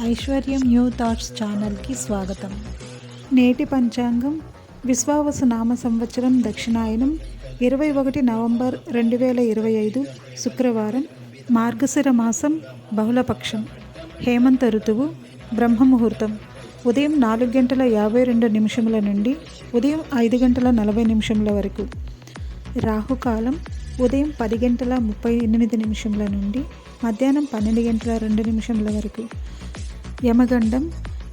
ఐశ్వర్యం new thoughts ఛానల్కి స్వాగతం. నేటి పంచాంగం విశ్వావసు నామ సంవత్సరం దక్షిణాయనం 21 నవంబర్ 2025 శుక్రవారం, మార్గశిర మాసం బహుళపక్షం, హేమంత ఋతువు, బ్రహ్మముహూర్తం ఉదయం 4:52 నుండి ఉదయం 5:40 వరకు. రాహుకాలం ఉదయం 10:38 నుండి మధ్యాహ్నం 12:02 వరకు. యమగండం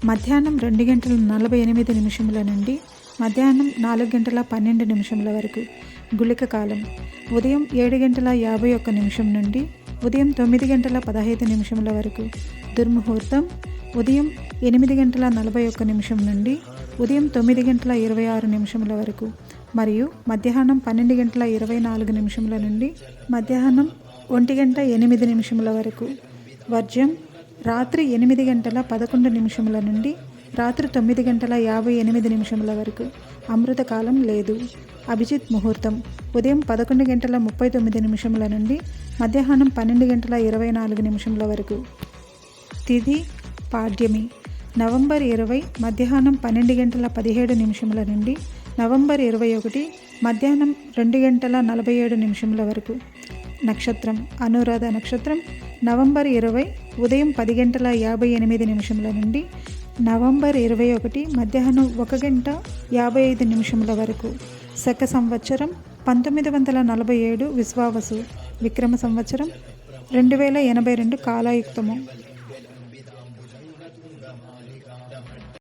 మధ్యాహ్నం 2:48 నుండి మధ్యాహ్నం 4:12 వరకు. గుళిక కాలం ఉదయం 7:51 నుండి ఉదయం 9:15 వరకు. దుర్ముహూర్తం ఉదయం 8:41 నుండి ఉదయం 9:26 వరకు మరియు మధ్యాహ్నం 12:24 నుండి మధ్యాహ్నం 1:08 వరకు. వర్జ్యం రాత్రి 8:11 నుండి రాత్రి 9:58 వరకు. అమృతకాలం లేదు. అభిజిత్ ముహూర్తం ఉదయం 11:39 నుండి మధ్యాహ్నం 12:24 వరకు. తిథి పాడ్యమి నవంబర్ 20 మధ్యాహ్నం 12:17 నుండి నవంబర్ 21 మధ్యాహ్నం 2:47 వరకు. నక్షత్రం అనురాధ నక్షత్రం నవంబర్ 20 ఉదయం 10:58 నుండి నవంబర్ 21 మధ్యాహ్నం 1:55 వరకు. శక సంవత్సరం 1947 విశ్వావసు, విక్రమ సంవత్సరం 2082 కాలాయుక్తము.